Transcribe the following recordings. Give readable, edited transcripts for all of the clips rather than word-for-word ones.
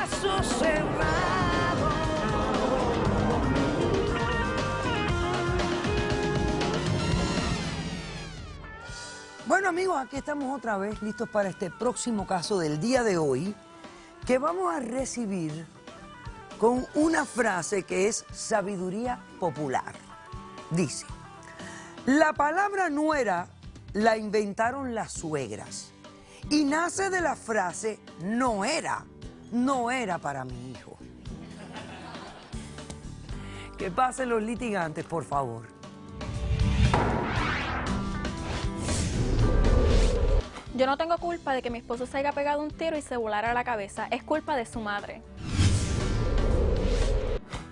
caso cerrado. Bueno amigos, aquí estamos otra vez listos para este próximo caso del día de hoy, que vamos a recibir con una frase que es sabiduría popular. Dice: la palabra nuera la inventaron las suegras y nace de la frase no era para mi hijo. Que pasen los litigantes, por favor. Yo no tengo culpa de que mi esposo se haya pegado un tiro y se volara la cabeza. Es culpa de su madre.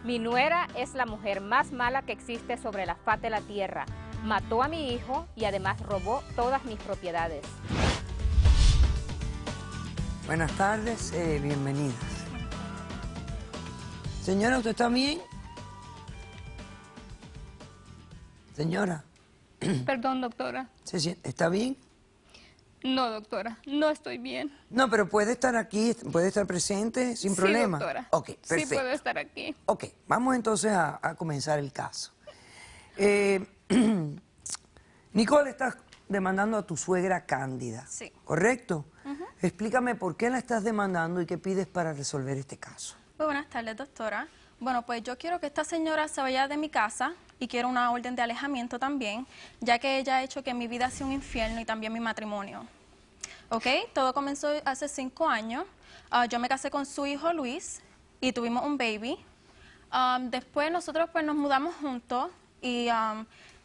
Mi nuera es la mujer más mala que existe sobre la faz de la tierra. Mató a mi hijo y además robó todas mis propiedades. Buenas tardes, bienvenidas. Señora, ¿usted está bien? Señora. Perdón, doctora. ¿Está bien? No, doctora, no estoy bien. No, pero puede estar aquí, puede estar presente sin problema. Sí, doctora. Ok, perfecto. Sí, puedo estar aquí. Ok, vamos entonces a comenzar el caso. Nicole, estás demandando a tu suegra Cándida. Sí. ¿Correcto? Explícame por qué la estás demandando y qué pides para resolver este caso. Muy buenas tardes, doctora. Bueno, pues yo quiero que esta señora se vaya de mi casa y quiero una orden de alejamiento también, ya que ella ha hecho que mi vida sea un infierno y también mi matrimonio. ¿Ok? Todo comenzó hace 5 años. Yo me casé con su hijo Luis y tuvimos un baby. Después nosotros pues nos mudamos juntos y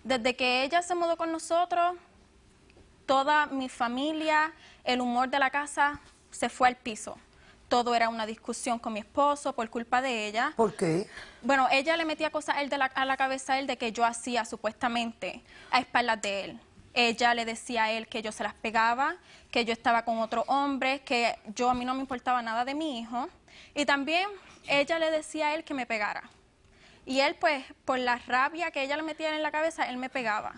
desde que ella se mudó con nosotros, toda mi familia, el humor de la casa se fue al piso. Todo era una discusión con mi esposo por culpa de ella. ¿Por qué? Bueno, ella le metía cosas a él a la cabeza a él de que yo hacía supuestamente a espaldas de él. Ella le decía a él que yo se las pegaba, que yo estaba con otro hombre, que a mí no me importaba nada de mi hijo. Y también ella le decía a él que me pegara. Y él, pues, por la rabia que ella le metía en la cabeza, él me pegaba.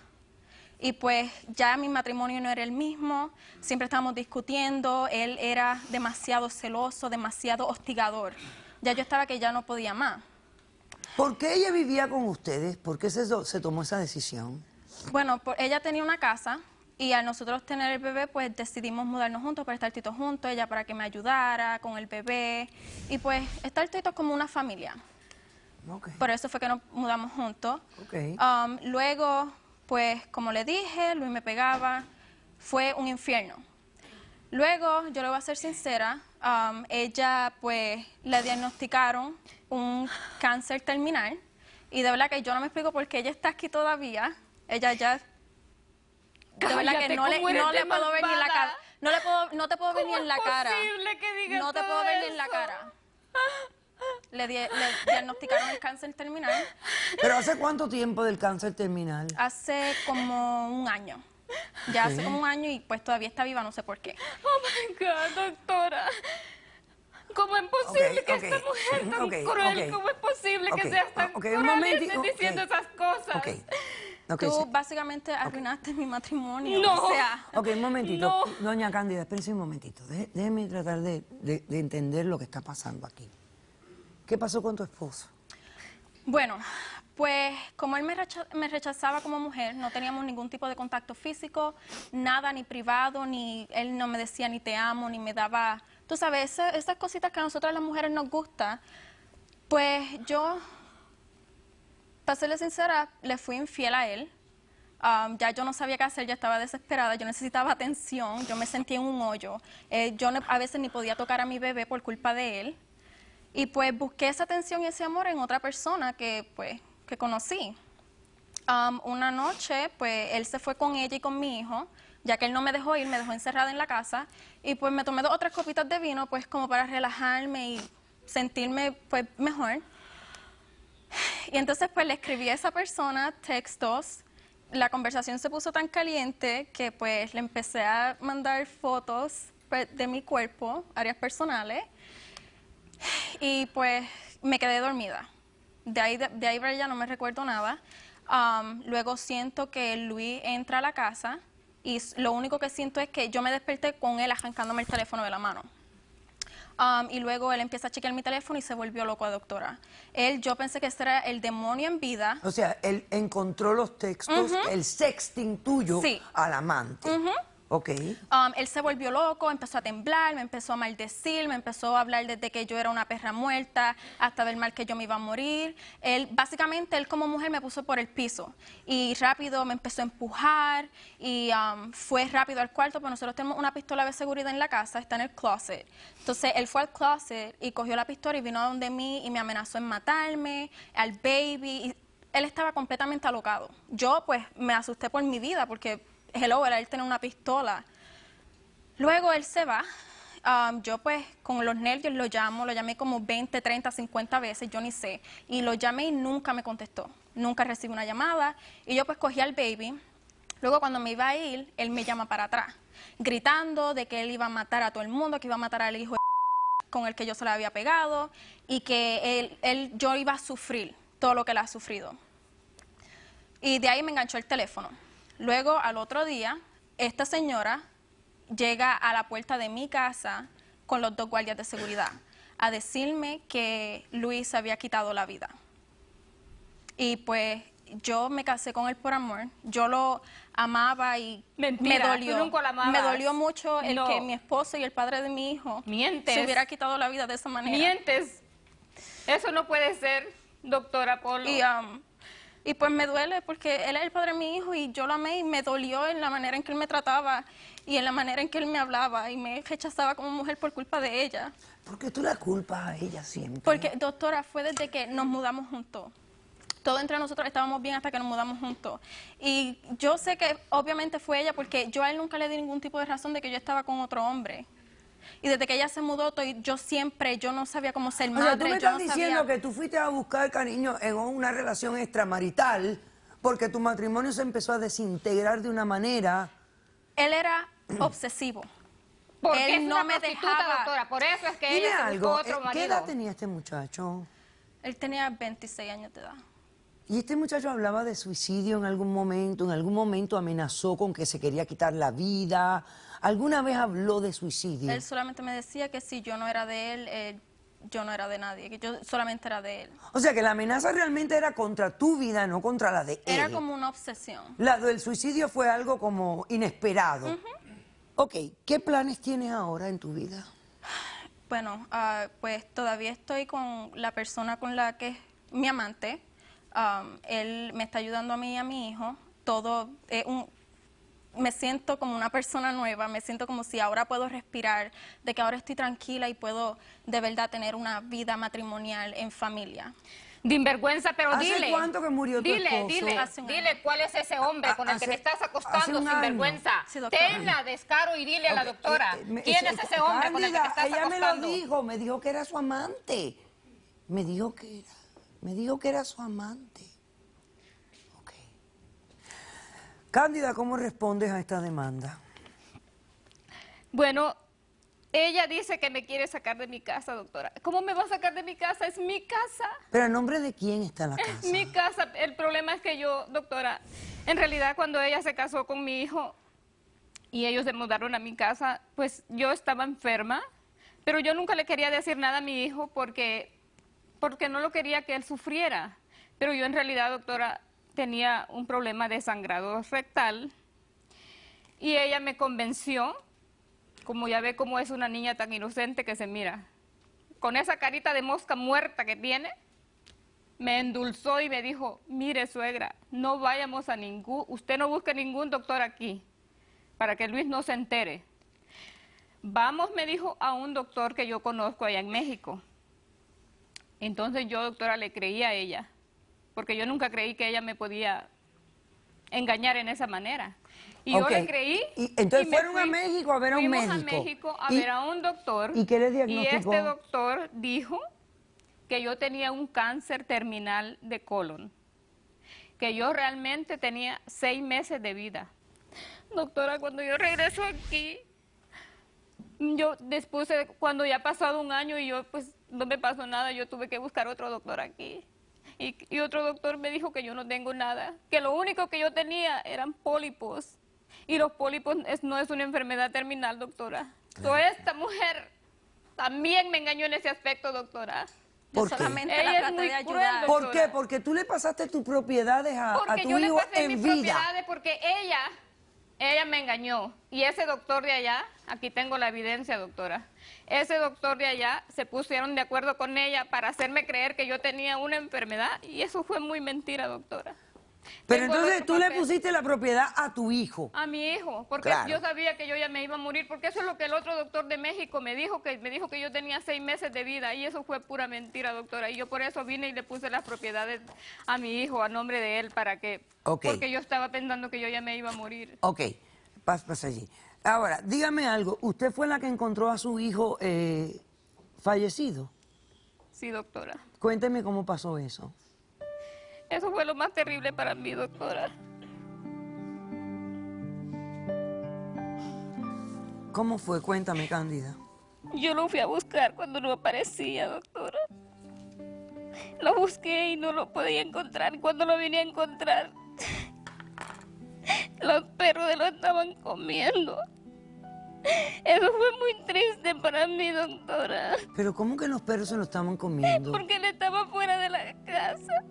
Y pues ya mi matrimonio no era el mismo, siempre estábamos discutiendo, él era demasiado celoso, demasiado hostigador. Ya yo estaba que ya no podía más. ¿Por qué ella vivía con ustedes? ¿Por qué se tomó esa decisión? Bueno, ella tenía una casa y al nosotros tener el bebé, pues decidimos mudarnos juntos para estar titos juntos, ella para que me ayudara con el bebé y pues estar titos como una familia. Okay. Por eso fue que nos mudamos juntos. Okay. Luego, pues como le dije, Luis me pegaba, fue un infierno. Luego, yo le voy a ser sincera, ella pues le diagnosticaron un cáncer terminal y de verdad que yo no me explico por qué ella está aquí todavía. Ella ya, de verdad que no le puedo ver ni en la cara. No te puedo ver ni en la cara. No te puedo ver ni en la cara. Le diagnosticaron el cáncer terminal. ¿Pero hace cuánto tiempo del cáncer terminal? Hace como un año. Ya hace como un año y pues todavía está viva, no sé por qué. Oh my God, doctora. ¿Cómo es posible que esta mujer tan cruel, cómo es posible que seas tan cruel y estés diciendo esas cosas? Tú básicamente arruinaste mi matrimonio. No. O sea, Ok, un momentito. No. Doña Cándida, espérese un momentito. Déjeme tratar de entender lo que está pasando aquí. ¿Qué pasó con tu esposo? bueno, pues como él me rechazaba como mujer, no teníamos ningún tipo de contacto físico, nada, ni privado, ni él no me decía ni te amo, ni me daba, tú sabes, esas cositas que a nosotras las mujeres nos gustan. Pues yo, para serle sincera, le fui infiel a él. Ya yo no sabía qué hacer, ya estaba desesperada, yo necesitaba atención, yo me sentía en un hoyo. Yo a veces ni podía tocar a mi bebé por culpa de él. Y pues busqué esa atención y ese amor en otra persona que conocí. Una noche, pues él se fue con ella y con mi hijo, ya que él no me dejó ir, me dejó encerrada en la casa. Y pues me tomé 2 o 3 copitas de vino, pues como para relajarme y sentirme pues mejor. Y entonces pues le escribí a esa persona textos. La conversación se puso tan caliente que pues le empecé a mandar fotos pues, de mi cuerpo, áreas personales. Y pues me quedé dormida. De ahí para allá no me recuerdo nada. Luego siento que Luis entra a la casa y lo único que siento es que yo me desperté con él arrancándome el teléfono de la mano. Y luego él empieza a chequear mi teléfono y se volvió loco, doctora. Yo pensé que este era el demonio en vida. O sea, él encontró los textos, el sexting tuyo al amante. Ok. Él se volvió loco, empezó a temblar, me empezó a maldecir, me empezó a hablar desde que yo era una perra muerta hasta del mal que yo me iba a morir. Básicamente, él como mujer me puso por el piso y rápido me empezó a empujar y fue rápido al cuarto, pero nosotros tenemos una pistola de seguridad en la casa, está en el closet. Entonces, él fue al closet y cogió la pistola y vino a donde mí y me amenazó en matarme, al baby. Él estaba completamente alocado. Yo, pues, me asusté por mi vida porque... hello, era él tener una pistola. Luego él se va. Yo pues con los nervios lo llamé como 20, 30, 50 veces, yo ni sé. Y lo llamé y nunca me contestó. Nunca recibí una llamada. Y yo pues cogí al baby. Luego cuando me iba a ir, él me llama para atrás, gritando de que él iba a matar a todo el mundo, que iba a matar al hijo con el que yo se le había pegado y que yo iba a sufrir todo lo que él ha sufrido. Y de ahí me enganchó el teléfono. Luego, al otro día, esta señora llega a la puerta de mi casa con los 2 guardias de seguridad a decirme que Luis había quitado la vida. Y pues yo me casé con él por amor, yo lo amaba y Mentira, me dolió. tú nunca lo amabas. Me dolió mucho el que mi esposo y el padre de mi hijo se hubiera quitado la vida de esa manera. Mientes. Eso no puede ser, doctora Polo. Y pues me duele porque él es el padre de mi hijo y yo lo amé y me dolió en la manera en que él me trataba y en la manera en que él me hablaba y me rechazaba como mujer por culpa de ella. ¿Por qué tú la culpas a ella siempre? Porque, doctora, fue desde que nos mudamos juntos. Todo entre nosotros estábamos bien hasta que nos mudamos juntos. Y yo sé que obviamente fue ella porque yo a él nunca le di ningún tipo de razón de que yo estaba con otro hombre. Y desde que ella se mudó, yo no sabía cómo ser madre. O sea, tú me estás diciendo que tú fuiste a buscar cariño en una relación extramarital porque tu matrimonio se empezó a desintegrar de una manera. Él era obsesivo. Porque él es no una me prostituta, dejaba. doctora. Por eso es que Dime ella se buscó algo, otro marido. ¿qué edad tenía este muchacho? Él tenía 26 años de edad. ¿Y este muchacho hablaba de suicidio en algún momento amenazó con que se quería quitar la vida? ¿Alguna vez habló de suicidio? Él solamente me decía que si yo no era de él, yo no era de nadie, que yo solamente era de él. O sea, que la amenaza realmente era contra tu vida, no contra la de él. Era como una obsesión. La del suicidio fue algo como inesperado. Ok, ¿qué planes tienes ahora en tu vida? Bueno, pues todavía estoy con la persona con la que es mi amante. Él me está ayudando a mí y a mi hijo. Me siento como una persona nueva, me siento como si ahora puedo respirar, de que ahora estoy tranquila y puedo de verdad tener una vida matrimonial en familia. De vergüenza, pero ¿Hace dile. cuánto que murió tu esposo? Dile cuál es ese hombre con el que te estás acostando sin vergüenza. Sí, doctora. Tenla, descaro y dile a la doctora. ¿Quién es ese hombre con el que te estás ella acostando? me dijo que era su amante. Me dijo que era su amante. Ok. Cándida, ¿cómo respondes a esta demanda? Bueno, ella dice que me quiere sacar de mi casa, doctora. ¿Cómo me va a sacar de mi casa? Es mi casa. ¿Pero a nombre de quién está la casa? Es mi casa. El problema es que yo, doctora, en realidad cuando ella se casó con mi hijo y ellos se mudaron a mi casa, pues yo estaba enferma, pero yo nunca le quería decir nada a mi hijo porque no lo quería que él sufriera. Pero yo en realidad, doctora, tenía un problema de sangrado rectal y ella me convenció. Como ya ve cómo es una niña tan inocente que se mira, con esa carita de mosca muerta que tiene, me endulzó y me dijo, mire suegra, no vayamos a usted no busque ningún doctor aquí, para que Luis no se entere. Vamos, me dijo, a un doctor que yo conozco allá en México. Entonces yo, doctora, le creí a ella, porque yo nunca creí que ella me podía engañar en esa manera. Y yo le creí. Entonces fueron a México a ver a un médico. Fuimos a México a ver a un doctor. ¿Y qué le diagnosticó? Y este doctor dijo que yo tenía un cáncer terminal de colon, que yo realmente tenía 6 meses de vida. Doctora, cuando yo regreso aquí, cuando ya ha pasado un año y yo pues no me pasó nada, yo tuve que buscar otro doctor aquí. Y otro doctor me dijo que yo no tengo nada, que lo único que yo tenía eran pólipos. Y los pólipos no es una enfermedad terminal, doctora. Entonces, esta mujer también me engañó en ese aspecto, doctora. ¿Por qué? Solamente Ella la es traté muy de cruel, ayudar. ¿Por doctora. qué? Porque tú le pasaste tus propiedades a Porque tu yo le hijo pasé en mis vida. propiedades porque ella me engañó. Y ese doctor de allá, aquí tengo la evidencia, doctora. Ese doctor de allá se pusieron de acuerdo con ella para hacerme creer que yo tenía una enfermedad y eso fue muy mentira, doctora. Pero Tengo el entonces otro tú le papel. pusiste la propiedad a tu hijo. A mi hijo, porque Claro. yo sabía que yo ya me iba a morir, porque eso es lo que el otro doctor de México me dijo que yo tenía 6 meses de vida, y eso fue pura mentira, doctora. Y yo por eso vine y le puse las propiedades a mi hijo, a nombre de él, para que... Ok. Porque yo estaba pensando que yo ya me iba a morir. Ok, pasa allí. Ahora, dígame algo. ¿Usted fue la que encontró a su hijo fallecido? Sí, doctora. Cuénteme cómo pasó eso. Eso fue lo más terrible para mí, doctora. ¿Cómo fue? Cuéntame, Cándida. Yo lo fui a buscar cuando no aparecía, doctora. Lo busqué y no lo podía encontrar. Y cuando lo vine a encontrar, los perros lo estaban comiendo. Eso fue muy triste para mí, doctora. ¿Pero cómo que los perros se lo estaban comiendo? Porque él estaba fuera de la casa.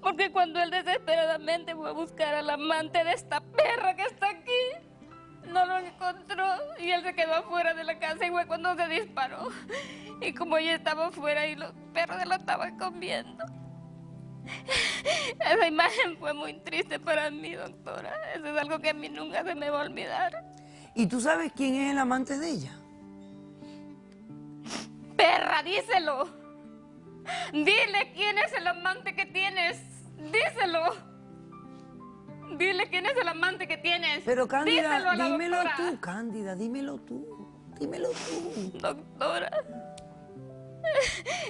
Porque cuando él desesperadamente fue a buscar al amante de esta perra que está aquí, no lo encontró y él se quedó afuera de la casa y fue cuando se disparó. Y como ella estaba afuera y los perros se lo estaban comiendo. Esa imagen fue muy triste para mí, doctora. Eso es algo que a mí nunca se me va a olvidar. ¿Y tú sabes quién es el amante de ella? ¡Perra, díselo! Dile quién es el amante que tienes. Díselo. Dile quién es el amante que tienes. Pero Cándida, Díselo a la dímelo doctora. tú, Cándida, dímelo tú. Dímelo tú. Doctora,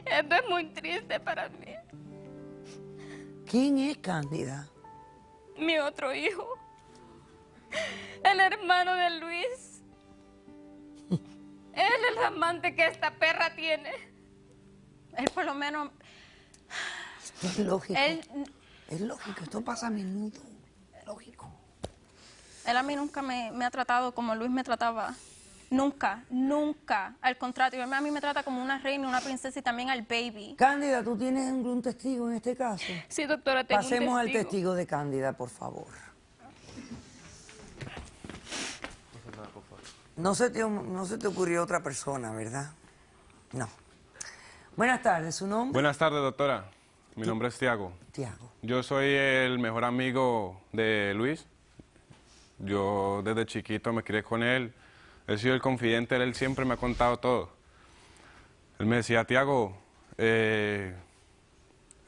esto es muy triste para mí. ¿Quién es Cándida? Mi otro hijo, el hermano de Luis. Él es el amante que esta perra tiene. Él por lo menos... Esto es lógico. Él, Es lógico, esto pasa a menudo. Lógico. él a mí nunca me ha tratado como Luis me trataba. Nunca, nunca. Al contrario, él a mí me trata como una reina, una princesa y también al baby. Cándida, ¿tú tienes un testigo en este caso? Sí, doctora, tengo Pasemos un al testigo de Cándida, por favor. No se te ocurrió otra persona, ¿verdad? No. Buenas tardes, ¿su nombre? Buenas tardes, doctora. Mi nombre es Tiago. Tiago. Yo soy el mejor amigo de Luis. Yo desde chiquito me crié con él. He sido el confidente de él, siempre me ha contado todo. Él me decía, Tiago,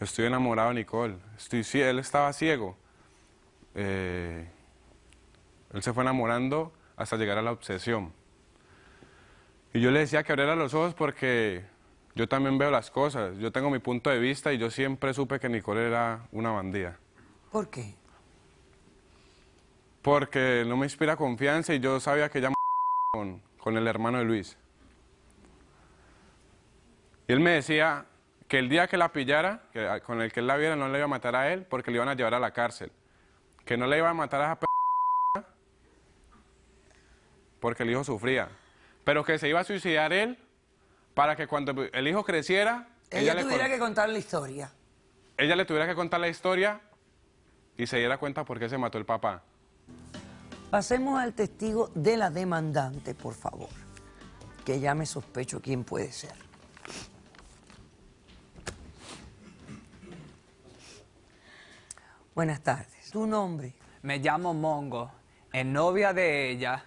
estoy enamorado de Nicole. Él estaba ciego. Él se fue enamorando hasta llegar a la obsesión. Y yo le decía que abriera los ojos porque yo también veo las cosas. Yo tengo mi punto de vista y yo siempre supe que Nicole era una bandida. ¿Por qué? Porque no me inspira confianza y yo sabía que ella con el hermano de Luis. Y él me decía que el día que la pillara, con el que él la viera, no le iba a matar a él porque le iban a llevar a la cárcel. Que no le iba a matar a esa porque el hijo sufría. Pero que se iba a suicidar él para que cuando el hijo creciera... Ella tuviera que contar la historia. Ella le tuviera que contar la historia y se diera cuenta por qué se mató el papá. Pasemos al testigo de la demandante, por favor. Que ya me sospecho quién puede ser. Buenas tardes. ¿Tu nombre? Me llamo Mongo, es novia de ella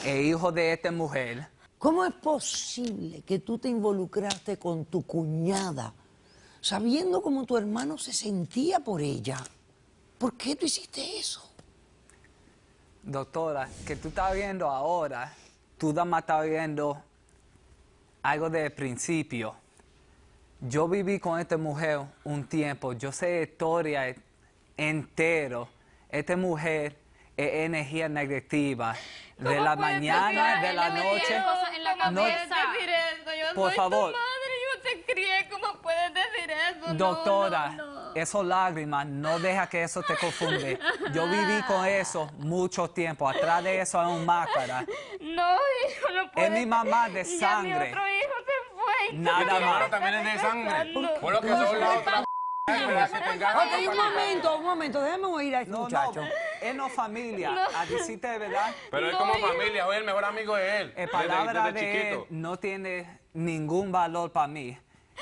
e hijo de esta mujer. ¿Cómo es posible que tú te involucraste con tu cuñada sabiendo cómo tu hermano se sentía por ella? ¿Por qué tú hiciste eso? Doctora, que tú estás viendo ahora, tú nada más estás viendo algo del principio. Yo viví con esta mujer un tiempo, yo sé la historia entero. Esta mujer es energía negativa. De la mañana, de la noche. ¿Cómo puedes decir eso? Yo por soy favor. tu madre, yo te crié, ¿cómo puedes decir eso? Doctora, No. esos lágrimas, no deja que eso te confunde. Yo viví con eso mucho tiempo. Atrás de eso hay un máscara. No, hijo, no puedes. Es mi mamá de Ya sangre. mi otro hijo Nada más. También es de sangre. Por lo que son la otra. Ok, un momento, déjame oír a este muchacho. Él no es familia, a decirte de verdad. Pero es como familia, hoy el mejor amigo de él. La palabra desde de él chiquito. no tiene ningún valor para mí.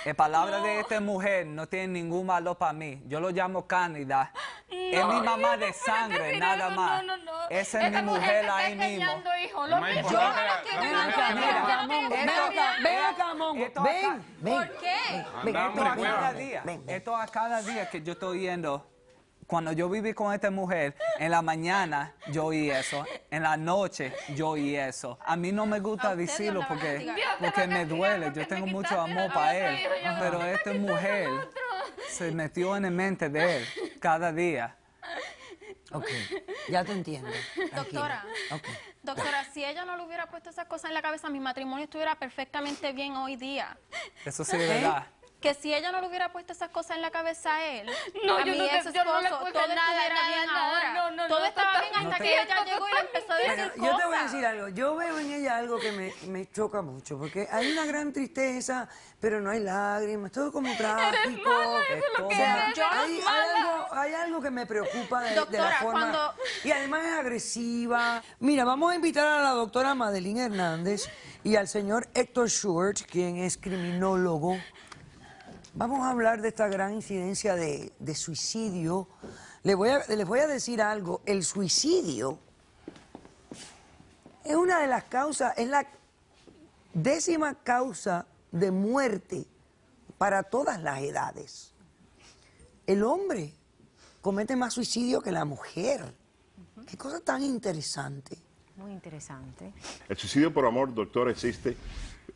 La palabra de esta mujer no tiene ningún valor para mí. Yo lo llamo Cándida. Es mi mamá de sangre, nada más. Esa es mi mujer ahí mismo. Ven acá, Mongo. Ven. ¿Por qué? Esto a cada día que yo estoy yendo. Cuando yo viví con esta mujer, en la mañana yo oí eso, en la noche yo oí eso. A mí no me gusta decirlo porque me duele, yo tengo mucho amor para él, pero esta mujer se metió en la mente de él cada día. Ok, ya te entiendo. Doctora, doctora, si ella no le hubiera puesto esas cosas en la cabeza, mi matrimonio estuviera perfectamente bien hoy día. Eso sí es verdad. Que si ella no le hubiera puesto esas cosas en la cabeza a él, No, a yo mí no, ese yo no le esposo, puse todo nada, estuviera bien ahora. Todo estaba bien hasta que ella llegó y le empezó a decir cosas. Yo te voy a decir algo. Yo veo en ella algo que me choca mucho, porque hay una gran tristeza, pero no hay lágrimas, todo como trágico. Hay algo que me preocupa de la forma. Y además es agresiva. Mira, vamos a invitar a la doctora Madeline Hernández y al señor Héctor Schwartz, quien es criminólogo. Vamos a hablar de esta gran incidencia de suicidio. Les voy a decir algo. El suicidio es una de las causas, es la 10ª causa de muerte para todas las edades. El hombre comete más suicidio que la mujer. Qué cosa tan interesante. Muy interesante. El suicidio por amor, doctor, existe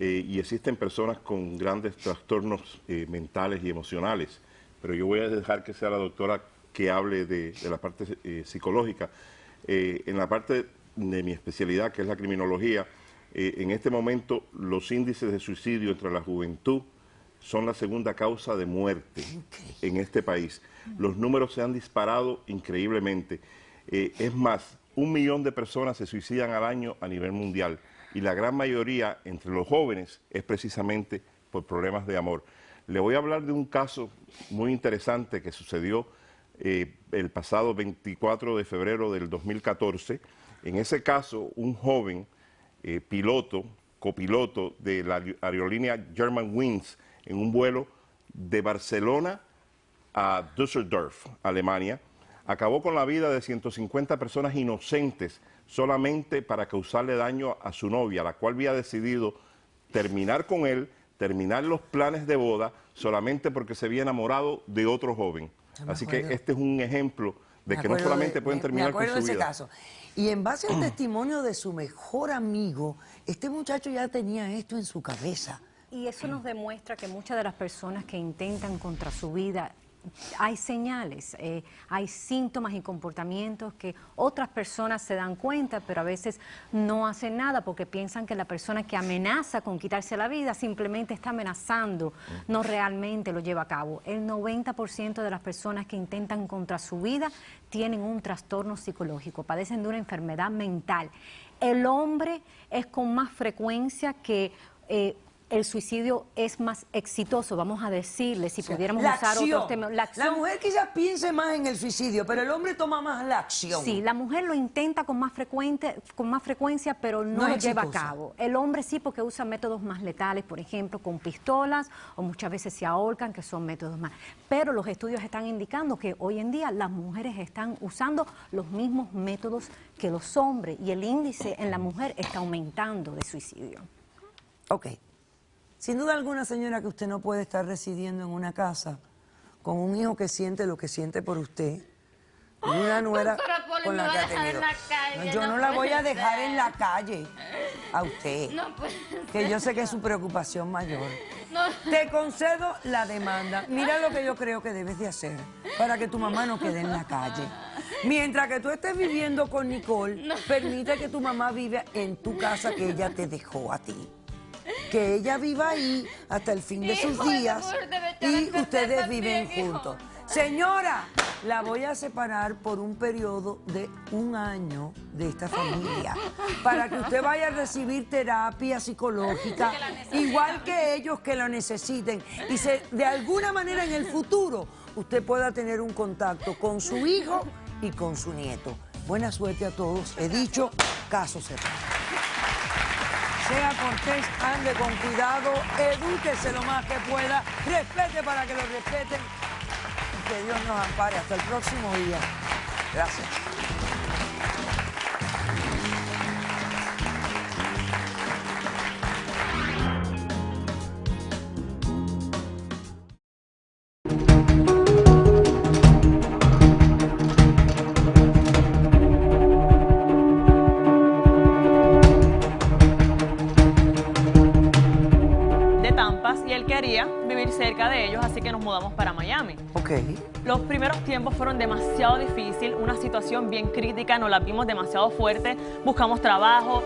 y existen personas con grandes trastornos mentales y emocionales, pero yo voy a dejar que sea la doctora que hable de la parte psicológica. En la parte de mi especialidad, que es la criminología, en este momento los índices de suicidio entre la juventud son la 2ª causa de muerte en este país. Los números se han disparado increíblemente. Es más, 1 millón de personas se suicidan al año a nivel mundial y la gran mayoría entre los jóvenes es precisamente por problemas de amor. Le voy a hablar de un caso muy interesante que sucedió el pasado 24 de febrero del 2014. En ese caso, un joven copiloto de la aerolínea Germanwings en un vuelo de Barcelona a Düsseldorf, Alemania, acabó con la vida de 150 personas inocentes solamente para causarle daño a su novia, la cual había decidido terminar con él, terminar los planes de boda, solamente porque se había enamorado de otro joven. Así que este es un ejemplo de que no solamente pueden terminar con su vida. Me acuerdo de ese caso. Y en base al testimonio de su mejor amigo, este muchacho ya tenía esto en su cabeza. Y eso nos demuestra que muchas de las personas que intentan contra su vida, hay señales, hay síntomas y comportamientos que otras personas se dan cuenta, pero a veces no hacen nada porque piensan que la persona que amenaza con quitarse la vida simplemente está amenazando, no realmente lo lleva a cabo. El 90% de las personas que intentan contra su vida tienen un trastorno psicológico, padecen de una enfermedad mental. El hombre es con más frecuencia que el suicidio es más exitoso, vamos a decirle, si pudiéramos usar otros temas. La mujer quizás piense más en el suicidio, pero el hombre toma más la acción. Sí, la mujer lo intenta con más frecuencia, pero no lo lleva a cabo. El hombre sí, porque usa métodos más letales, por ejemplo, con pistolas, o muchas veces se ahorcan, que son métodos más. Pero los estudios están indicando que hoy en día las mujeres están usando los mismos métodos que los hombres, y el índice en la mujer está aumentando de suicidio. Ok. Sin duda alguna, señora, que usted no puede estar residiendo en una casa con un hijo que siente lo que siente por usted y una nuera con la que ha tenido. No, yo no la voy a dejar en la calle a usted, que yo sé que es su preocupación mayor. Te concedo la demanda. Mira lo que yo creo que debes de hacer para que tu mamá no quede en la calle. Mientras que tú estés viviendo con Nicole, permite que tu mamá viva en tu casa que ella te dejó a ti. Que ella viva ahí hasta el fin de sus días y ustedes viven juntos. Señora, la voy a separar por un periodo de 1 año de esta familia para que usted vaya a recibir terapia psicológica, igual que ellos que lo necesiten. Y de alguna manera en el futuro usted pueda tener un contacto con su hijo y con su nieto. Buena suerte a todos. He dicho, caso cerrado. Sea cortés, ande con cuidado, edúquese lo más que pueda, respete para que lo respeten. Que Dios nos ampare. Hasta el próximo día. Gracias. Y él quería vivir cerca de ellos, así que nos mudamos para Miami. Ok. Los primeros tiempos fueron demasiado difíciles, una situación bien crítica, nos la vimos demasiado fuerte, buscamos trabajo,